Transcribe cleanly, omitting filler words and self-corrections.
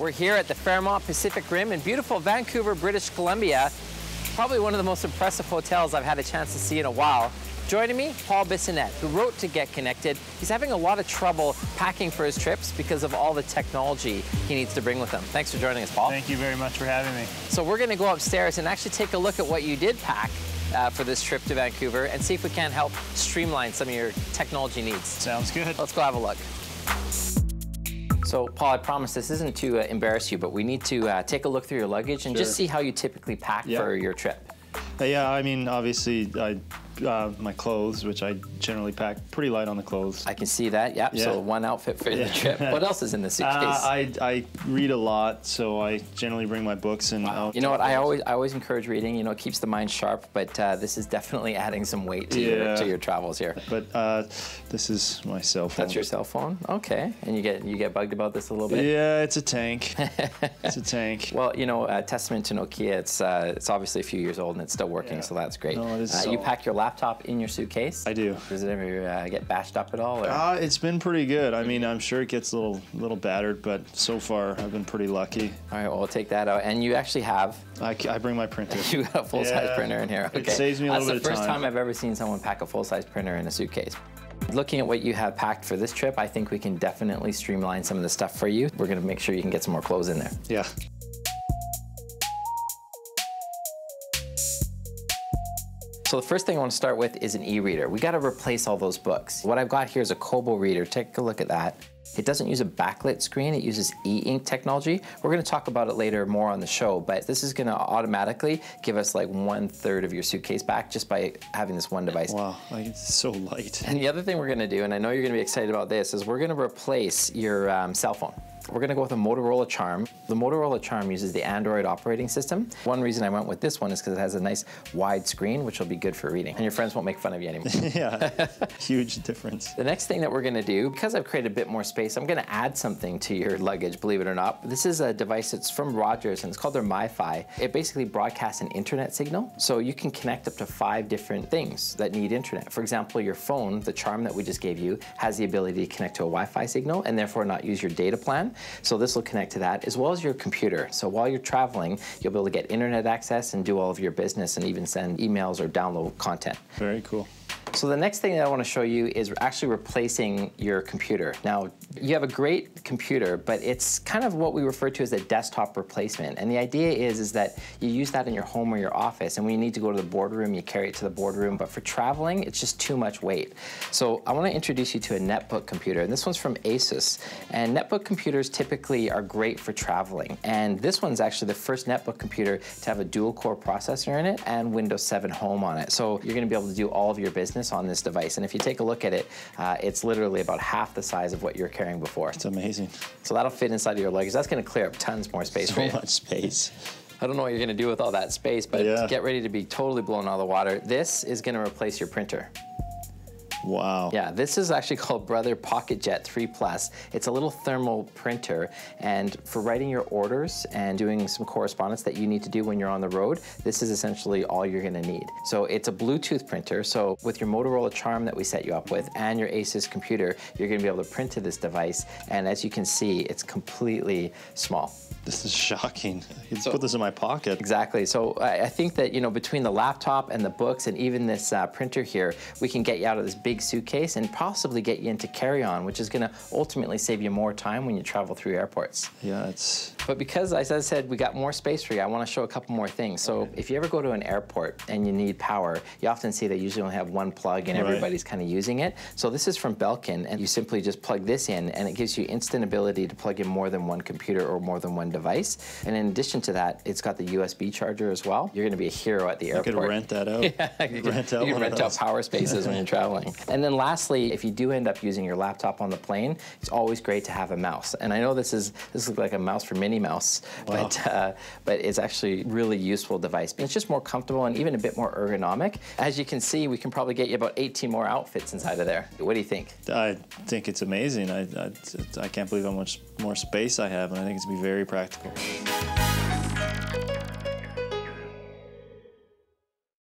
We're here at the Fairmont Pacific Rim in beautiful Vancouver, British Columbia. Probably one of the most impressive hotels I've had a chance to see in a while. Joining me, Paul BISSONETTE, who wrote to GetConnected. He's having a lot of trouble packing for his trips because of all the technology he needs to bring with him. Thanks for joining us, Paul. Thank you very much for having me. So we're going to go upstairs and actually take a look at what you did pack for this trip to Vancouver and see if we can help streamline some of your technology needs. Sounds good. Let's go have a look. So, Paul, I promise this isn't to embarrass you, but we need to take a look through your luggage and just see how you typically pack for your trip. Yeah, I mean, obviously, my clothes, which I generally pack pretty light on the clothes. I can see that, yep. So one outfit for the trip. What else is in the suitcase? I read a lot, so I generally bring my books and You know what, I always encourage reading. You know, it keeps the mind sharp, but this is definitely adding some weight to your travels here. But this is my cell phone. That's your cell phone? Okay. And you get bugged about this a little bit? Yeah, it's a tank. It's a tank. Well, you know, testament to Nokia, it's obviously a few years old and it's still working, so that's great. No, it is you pack your laptop in your suitcase? I do. Does it ever get bashed up at all? Or? It's been pretty good. I mean, I'm sure it gets a little battered, but so far I've been pretty lucky. All right, well, we'll take that out. And you actually have... I bring my printer. You got a full-size printer in here. Okay. It saves me a little bit of time. That's the first time I've ever seen someone pack a full-size printer in a suitcase. Looking at what you have packed for this trip, I think we can definitely streamline some of the stuff for you. We're going to make sure you can get some more clothes in there. Yeah. So the first thing I want to start with is an e-reader. We got to replace all those books. What I've got here is a Kobo reader. Take a look at that. It doesn't use a backlit screen, it uses e-ink technology. We're going to talk about it later more on the show, but this is going to automatically give us like 1/3 of your suitcase back just by having this one device. Wow, it's so light. And the other thing we're going to do, and I know you're going to be excited about this, is we're going to replace your cell phone. We're going to go with a Motorola Charm. The Motorola Charm uses the Android operating system. One reason I went with this one is because it has a nice wide screen, which will be good for reading. And your friends won't make fun of you anymore. Yeah, huge difference. The next thing that we're going to do, because I've created a bit more space, I'm going to add something to your luggage, believe it or not. This is a device that's from Rogers, and it's called their MiFi. It basically broadcasts an internet signal, so you can connect up to 5 different things that need internet. For example, your phone, the Charm that we just gave you, has the ability to connect to a Wi-Fi signal and therefore not use your data plan. So this will connect to that, as well as your computer. So while you're traveling, you'll be able to get internet access and do all of your business and even send emails or download content. Very cool. So the next thing that I want to show you is actually replacing your computer. Now, you have a great computer, but it's kind of what we refer to as a desktop replacement. And the idea is that you use that in your home or your office, and when you need to go to the boardroom, you carry it to the boardroom. But for traveling, it's just too much weight. So I want to introduce you to a Netbook computer, and this one's from Asus. And Netbook computers typically are great for traveling. And this one's actually the first Netbook computer to have a dual-core processor in it and Windows 7 Home on it. So you're going to be able to do all of your business on this device. And if you take a look at it, it's literally about half the size of what you're carrying before. It's amazing. So that'll fit inside of your luggage. That's going to clear up tons more space for you. So much space. I don't know what you're going to do with all that space, but get ready to be totally blown out of the water. This is going to replace your printer. Wow. Yeah, this is actually called Brother PocketJet 3 Plus. It's a little thermal printer, and for writing your orders and doing some correspondence that you need to do when you're on the road, this is essentially all you're gonna need. So it's a Bluetooth printer, so with your Motorola Charm that we set you up with and your Asus computer, you're gonna be able to print to this device, and as you can see, it's completely small. This is shocking. I can put this in my pocket. Exactly. So I think that, you know, between the laptop and the books and even this printer here, we can get you out of this big suitcase and possibly get you into carry-on, which is going to ultimately save you more time when you travel through airports. Yeah, it's... But because, as I said, we got more space for you, I want to show a couple more things. So if you ever go to an airport and you need power, you often see they usually only have one plug and everybody's kind of using it. So this is from Belkin, and you simply just plug this in, and it gives you instant ability to plug in more than one computer or more than one device. And in addition to that, it's got the USB charger as well. You're going to be a hero at the airport. You could rent that out. Yeah, you can rent out power spaces when you're traveling. And then lastly, if you do end up using your laptop on the plane, it's always great to have a mouse. And I know this looks like a mouse for Minnie Mouse, but it's actually a really useful device. It's just more comfortable and even a bit more ergonomic. As you can see, we can probably get you about 18 more outfits inside of there. What do you think? I think it's amazing. I can't believe how much more space I have, and I think it's going to be very practical.